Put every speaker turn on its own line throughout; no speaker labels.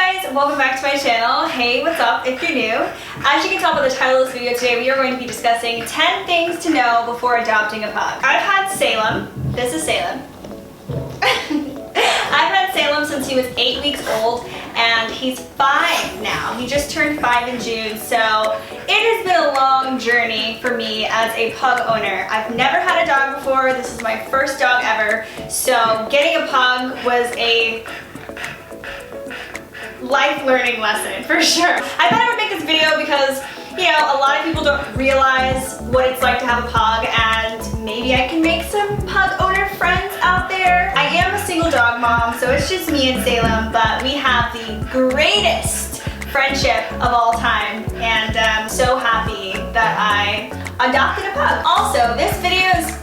guys, welcome back to my channel. Hey, what's up if you're new? As you can tell by the title of this video today, we are going to be discussing 10 things to know before adopting a pug. I've had Salem. This is Salem. I've had Salem since he was 8 weeks old and he's 5 now. He just turned 5 in June, so it has been a long journey for me as a pug owner. I've never had a dog before. This is my first dog ever, so getting a pug was a life learning lesson for sure. I thought I would make this video because, you know, a lot of people don't realize what it's like to have a pug, and maybe I can make some pug owner friends out there. I am a single dog mom, so it's just me and Salem, but we have the greatest friendship of all time, and I'm so happy that I adopted a pug. Also, this video is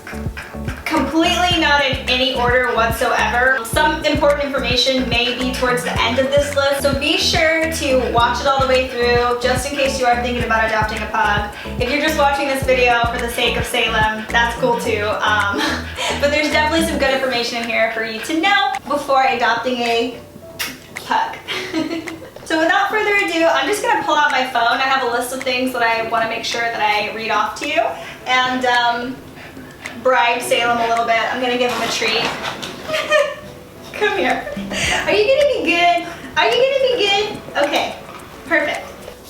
completely not in any order whatsoever. Some important information may be towards the end of this list, so be sure to watch it all the way through just in case you are thinking about adopting a pug. If you're just watching this video for the sake of Salem, that's cool too. But there's definitely some good information in here for you to know before adopting a pug. So without further ado, I'm just going to pull out my phone. I have a list of things that I want to make sure that I read off to you, and bribe Salem a little bit. I'm gonna give him a treat. Come here. Are you gonna be good? Are you gonna be good? Okay, perfect.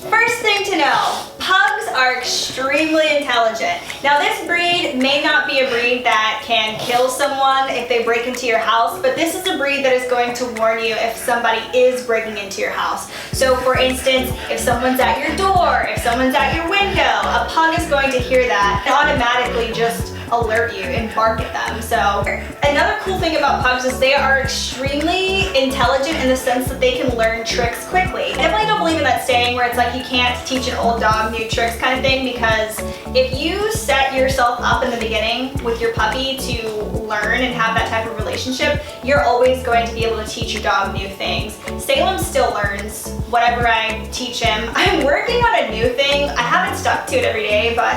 First thing to know, pugs are extremely intelligent. Now this breed may not be a breed that can kill someone if they break into your house, but this is a breed that is going to warn you if somebody is breaking into your house. So for instance, if someone's at your door, if someone's at your window, a pug is going to hear that and automatically just alert you and bark at them. So another cool thing about pugs is they are extremely intelligent in the sense that they can learn tricks quickly. I definitely don't believe in that saying where it's like you can't teach an old dog new tricks kind of thing, because if you set yourself up in the beginning with your puppy to learn and have that type of relationship, you're always going to be able to teach your dog new things. Salem still learns whatever I teach him. I'm working on a new thing. I haven't stuck to it every day, but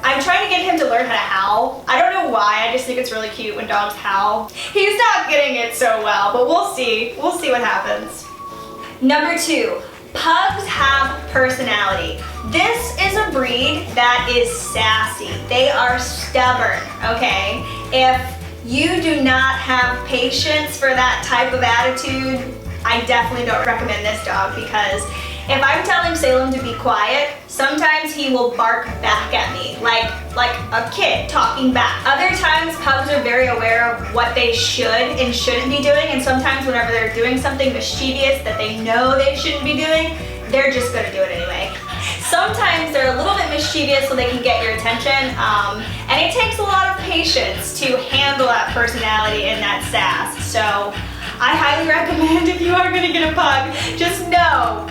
I'm trying to get him to learn how to howl. I don't know why, I just think it's really cute when dogs howl. He's not getting it so well, but we'll see. We'll see what happens. Number 2, pugs have personality. This is a breed that is sassy. They are stubborn, okay? If you do not have patience for that type of attitude, I definitely don't recommend this dog, because if I'm telling Salem to be quiet, sometimes he will bark back at me, like a kid talking back. Other times, pugs are very aware of what they should and shouldn't be doing, and sometimes whenever they're doing something mischievous that they know they shouldn't be doing, they're just gonna do it anyway. Sometimes they're a little bit mischievous so they can get your attention, and it takes a lot of patience to handle that personality and that sass. So I highly recommend, if you are gonna get a pug, just know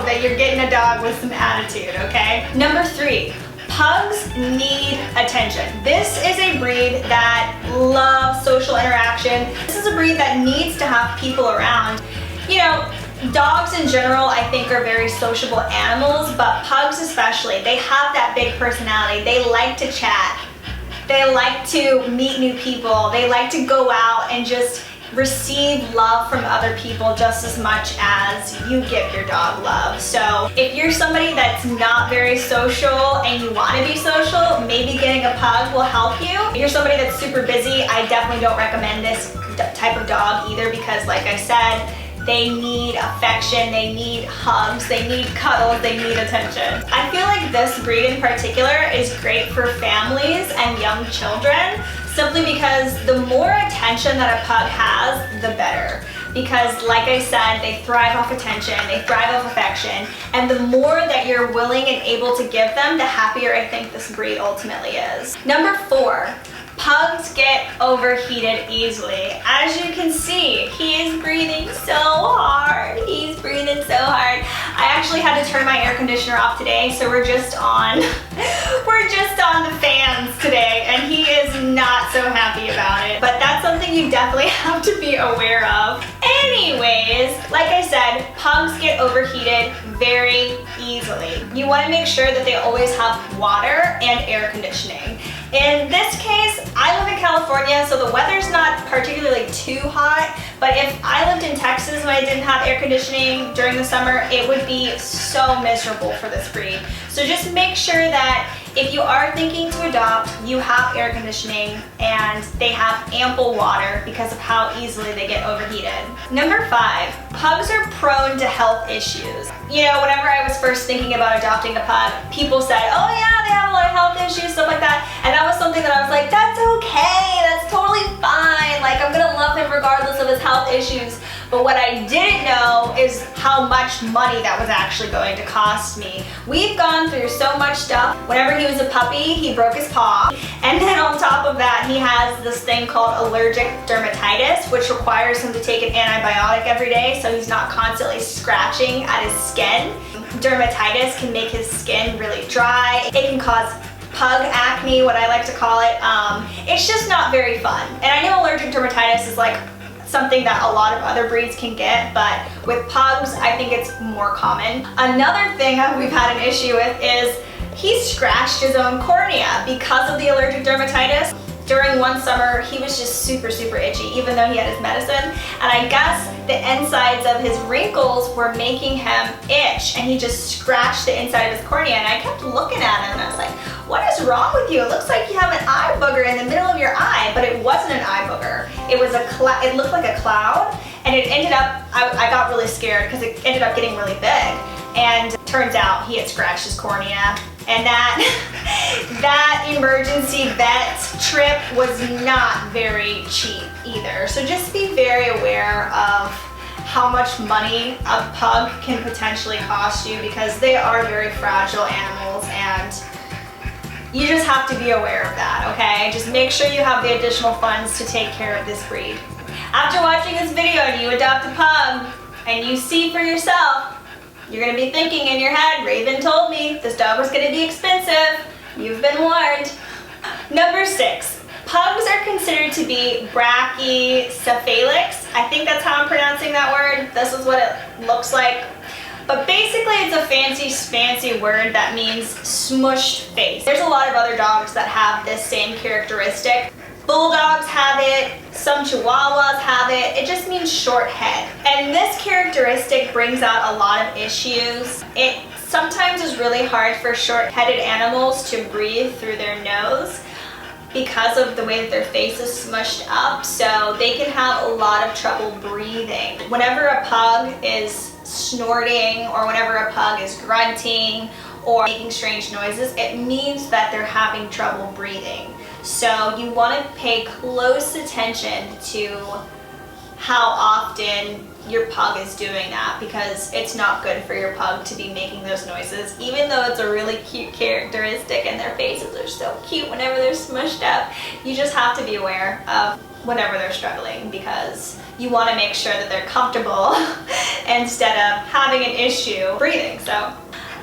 that you're getting a dog with some attitude, okay? Number 3, pugs need attention. This is a breed that loves social interaction. This is a breed that needs to have people around. You know, dogs in general, I think, are very sociable animals, but pugs especially, they have that big personality. They like to chat. They like to meet new people. They like to go out and just receive love from other people just as much as you give your dog love. So if you're somebody that's not very social and you want to be social, maybe getting a pug will help you. If you're somebody that's super busy, I definitely don't recommend this type of dog either, because like I said, they need affection, they need hugs, they need cuddles, they need attention. I feel like this breed in particular is great for families and young children, simply because the more attention that a pug has, the better. Because like I said, they thrive off attention, they thrive off affection, and the more that you're willing and able to give them, the happier I think this breed ultimately is. Number 4, pugs get overheated easily. As you can see, he is breathing so hard. He's breathing so hard. I actually had to turn my air conditioner off today, so we're just on the fans today, and he is not so happy about it. But that's something you definitely have to be aware of. Anyways, like I said, pugs get overheated very easily. You want to make sure that they always have water and air conditioning. In this case, I live in California, so the weather's not particularly too hot, but if I lived in Texas when I didn't have air conditioning during the summer, it would be so miserable for this breed. So just make sure that if you are thinking to adopt, you have air conditioning and they have ample water because of how easily they get overheated. Number 5, pugs are prone to health issues. You know, whenever I was first thinking about adopting a pug, people said, oh yeah, they have a lot of health issues, stuff like that. And that was something that I was like, that's okay, that's totally fine. Like, I'm gonna love him regardless of his health issues. But what I didn't know is how much money that was actually going to cost me. We've gone through so much stuff. Whenever he was a puppy, he broke his paw. And then on top of that, he has this thing called allergic dermatitis, which requires him to take an antibiotic every day so he's not constantly scratching at his skin. Dermatitis can make his skin really dry. It can cause pug acne, what I like to call it. It's just not very fun. And I know allergic dermatitis is like something that a lot of other breeds can get, but with pugs, I think it's more common. Another thing we've had an issue with is he scratched his own cornea because of the allergic dermatitis. During one summer, he was just super, super itchy, even though he had his medicine. And I guess the insides of his wrinkles were making him itch, and he just scratched the inside of his cornea. And I kept looking at him, and I was like, what is wrong with you? It looks like you have an eye booger in the middle of your eye, but it wasn't an eye booger. It was it looked like a cloud, and it ended up, I got really scared because it ended up getting really big. And turns out he had scratched his cornea. And that emergency vet trip was not very cheap either. So just be very aware of how much money a pug can potentially cost you, because they are very fragile animals, and you just have to be aware of that, okay? Just make sure you have the additional funds to take care of this breed. After watching this video and you adopt a pug and you see for yourself, you're gonna be thinking in your head, Raven told me this dog was gonna be expensive. You've been warned. Number 6, pugs are considered to be brachycephalics. I think that's how I'm pronouncing that word. This is what it looks like. But basically it's a fancy word that means smushed face. There's a lot of other dogs that have this same characteristic. Bulldogs have it, some Chihuahuas have it. It just means short head. And this characteristic brings out a lot of issues. It sometimes is really hard for short-headed animals to breathe through their nose because of the way that their face is smushed up, so they can have a lot of trouble breathing. Whenever a pug is snorting, or whenever a pug is grunting or making strange noises, it means that they're having trouble breathing. So you want to pay close attention to how often your pug is doing that, because it's not good for your pug to be making those noises, even though it's a really cute characteristic and their faces are so cute whenever they're smushed up. You just have to be aware of whenever they're struggling, because you want to make sure that they're comfortable instead of having an issue breathing. So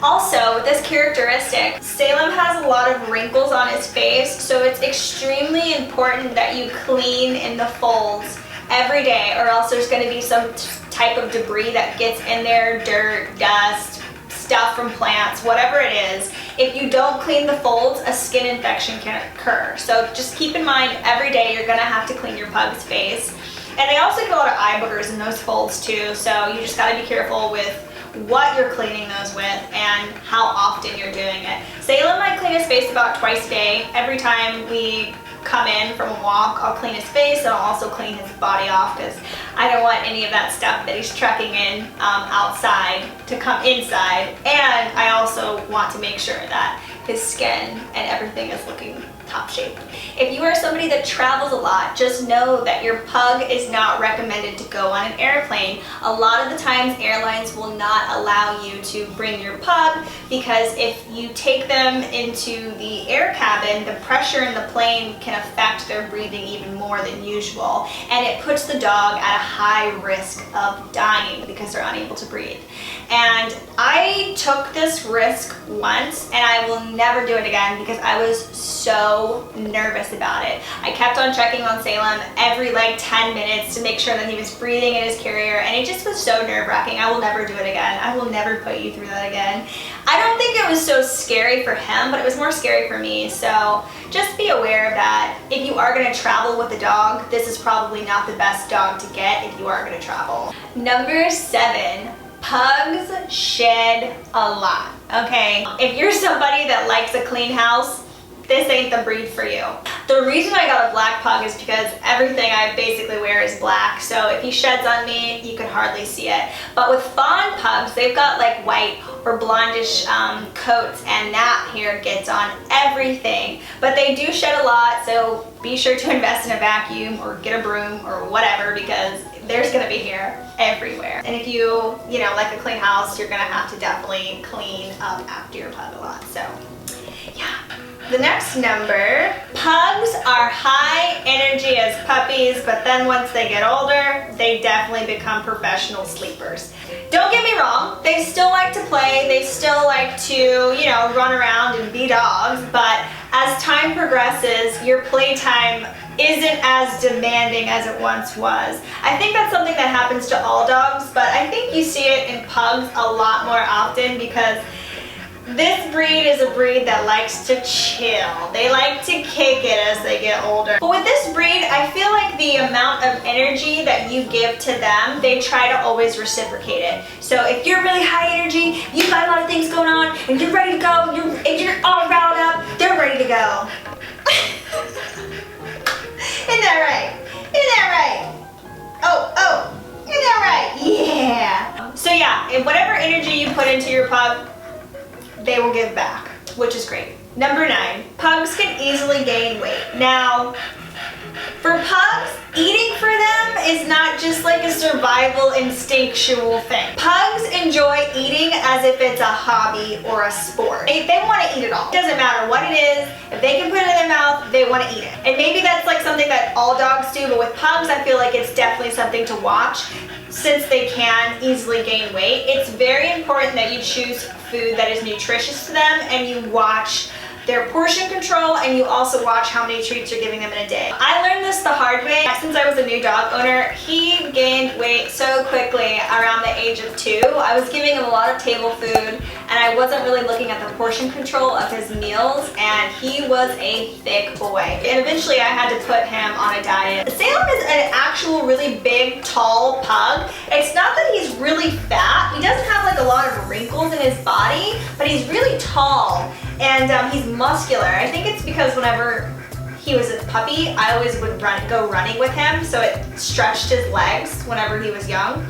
also, with this characteristic, Salem has a lot of wrinkles on his face, so it's extremely important that you clean in the folds every day, or else there's going to be some type of debris that gets in there, dirt, dust, stuff from plants, whatever it is. If you don't clean the folds, a skin infection can occur. So just keep in mind, every day you're going to have to clean your pug's face. And they also get a lot of eye boogers in those folds too, so you just got to be careful with what you're cleaning those with and how often you're doing it. Salem, I clean his face about twice a day. Every time we come in from a walk, I'll clean his face, and I'll also clean his body off, because I don't want any of that stuff that he's trucking in outside to come inside. And I also want to make sure that his skin and everything is looking top shape. If you are somebody that travels a lot, just know that your pug is not recommended to go on an airplane. A lot of the times airlines will not allow you to bring your pug, because if you take them into the air cabin, the pressure in the plane can affect their breathing even more than usual, and it puts the dog at a high risk of dying because they're unable to breathe. And I took this risk once, and I will never do it again, because I was so so nervous about it. I kept on checking on Salem every like 10 minutes to make sure that he was breathing in his carrier, and it just was so nerve-wracking. I will never do it again. I will never put you through that again. I don't think it was so scary for him, but it was more scary for me. So just be aware of that. If you are going to travel with a dog, this is probably not the best dog to get if you are going to travel. Number 7. Pugs shed a lot, okay? If you're somebody that likes a clean house, this ain't the breed for you. The reason I got a black pug is because everything I basically wear is black, so if he sheds on me, you can hardly see it. But with fawn pugs, they've got like white or blondish coats, and that hair gets on everything. But they do shed a lot, so be sure to invest in a vacuum or get a broom or whatever, because there's gonna be hair everywhere. And if you like a clean house, you're gonna have to definitely clean up after your pug a lot, so yeah. The next number, pugs are high energy as puppies, but then once they get older, they definitely become professional sleepers. Don't get me wrong, they still like to play, they still like to, run around and be dogs, but as time progresses, your playtime isn't as demanding as it once was. I think that's something that happens to all dogs, but I think you see it in pugs a lot more often because this breed is a breed that likes to chill. They like to kick it as they get older. But with this breed, I feel like the amount of energy that you give to them, they try to always reciprocate it. So if you're really high energy, you've got a lot of things going on, and you're ready to go, and you're all riled up, they're ready to go. Isn't that right? Isn't that right? Oh, isn't that right? Yeah. So yeah, if whatever energy you put into your pug, they will give back, which is great. Number 9, pugs can easily gain weight. Now, for pugs, eating for them is not just like a survival instinctual thing. Pugs enjoy eating as if it's a hobby or a sport. They want to eat it all. It doesn't matter what it is. If they can put it in their mouth, they want to eat it. And maybe that's like something that all dogs do, but with pugs, I feel like it's definitely something to watch. Since they can easily gain weight, it's very important that you choose food that is nutritious to them, and you watch their portion control, and you also watch how many treats you're giving them in a day. I learned this the hard way. Since I was a new dog owner, he gained weight so quickly around the age of 2. I was giving him a lot of table food, and I wasn't really looking at the portion control of his meals, and he was a thick boy. And eventually I had to put him on a diet. Salem is an actual really big, tall pug. It's not that he's really fat. He doesn't have like a lot of wrinkles in his body, but he's really tall. And he's muscular. I think it's because whenever he was a puppy, I always would go running with him, so it stretched his legs whenever he was young,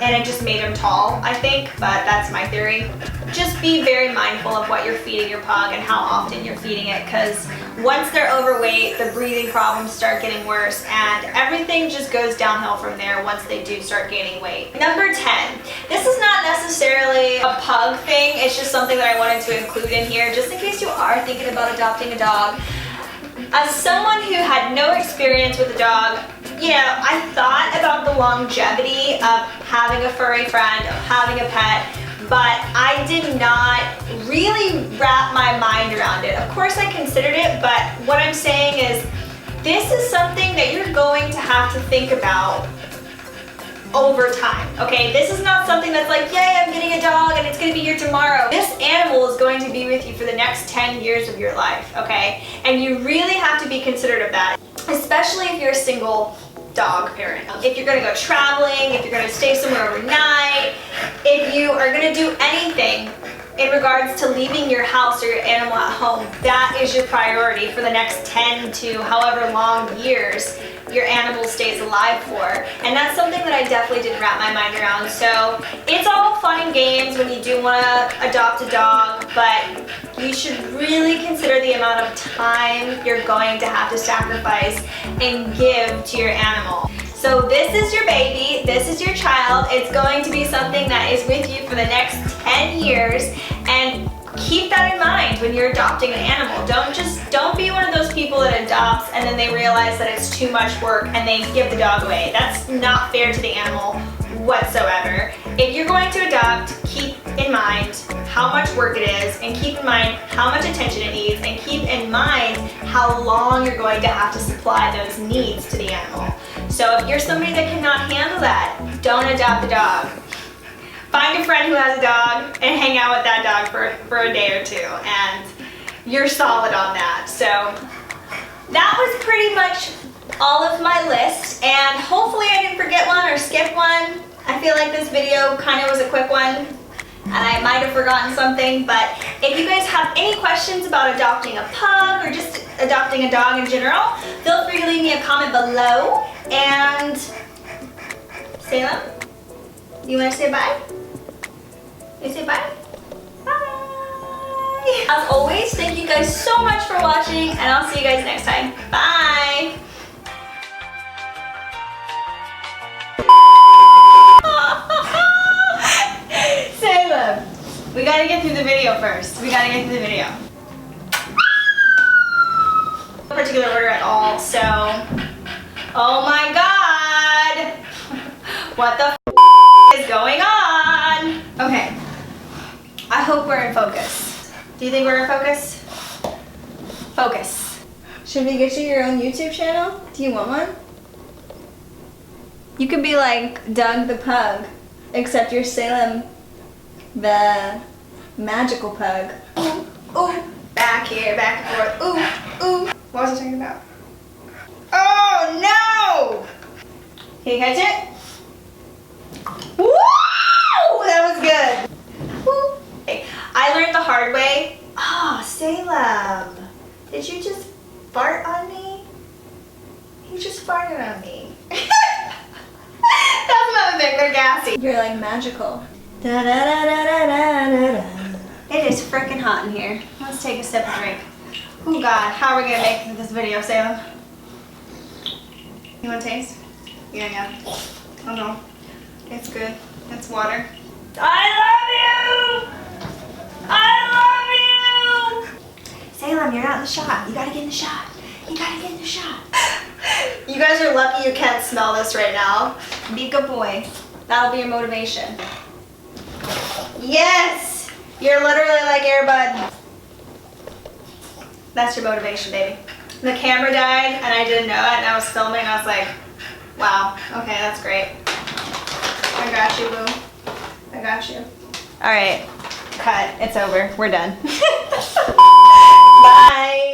and it just made him tall, I think, but that's my theory. Just be very mindful of what you're feeding your pug and how often you're feeding it, because once they're overweight, the breathing problems start getting worse, and everything just goes downhill from there once they do start gaining weight. Number 10. This is not necessarily a pug thing, it's just something that I wanted to include in here, just in case you are thinking about adopting a dog. As someone who had no experience with a dog, I thought about the longevity of having a furry friend, of having a pet, but I did not really wrap my mind around it. Of course I considered it, but what I'm saying is this is something that you're going to have to think about over time, okay? This is not something that's like, yay, I'm getting a dog and it's gonna be here tomorrow. This animal is going to be with you for the next 10 years of your life, okay? And you really have to be considerate of that, especially if you're a single dog parent. If you're gonna go traveling, if you're gonna stay somewhere overnight, if you are gonna do anything in regards to leaving your house or your animal at home, that is your priority for the next 10 to however long years your animal stays alive for. And that's something that I definitely didn't wrap my mind around. So it's all fun and games when you do want to adopt a dog, but you should really consider the amount of time you're going to have to sacrifice and give to your animal. So this is your baby, this is your child. It's going to be something that is with you for the next 10 years, and keep that in mind when you're adopting an animal. Don't be one of those people that adopts and then they realize that it's too much work and they give the dog away. That's not fair to the animal whatsoever. If you're going to adopt, keep in mind how much work it is, and keep in mind how much attention it needs, and keep in mind how long you're going to have to supply those needs to the animal. So if you're somebody that cannot handle that, don't adopt a dog. Find a friend who has a dog and hang out with that dog for a day or two, and you're solid on that. So that was pretty much all of my list, and hopefully I didn't forget one or skip one. I feel like this video kind of was a quick one, and I might have forgotten something, but if you guys have any questions about adopting a pug or just adopting a dog in general, feel free to leave me a comment below. And Salem, you want to say bye? You say bye? Bye! As always, thank you guys so much for watching, and I'll see you guys next time. Bye! Salem, we gotta get through the video first. We gotta get through the video. No particular order at all, so... Oh my god! What the f is going on? Okay. I hope we're in focus. Do you think we're in focus? Focus. Should we get you your own YouTube channel? Do you want one? You could be like Doug the Pug, except you're Salem the magical pug. Ooh, ooh, back here, back and forth, ooh, ooh. What was I talking about? Oh no! Can you catch it? Woo! That was good. Woo. Okay. I learned the hard way. Oh, Salem, did you just fart on me? You just farted on me. That's another thing, they're gassy. You're like magical. Da, da, da, da, da, da, da. It is freaking hot in here. Let's take a sip of drink. Oh God, how are we gonna make it through this video, Salem? You want to taste? Yeah. Oh no, it's good. It's water. I love you! I love you! Salem, you're not in the shot. You gotta get in the shot. You gotta get in the shot. You guys are lucky you can't smell this right now. Be a good boy. That'll be your motivation. Yes! You're literally like Air Bud. That's your motivation, baby. The camera died and I didn't know it, and I was filming and I was like, wow, okay, that's great. I got you, boo. I got you. All right, cut. It's over. We're done. Bye.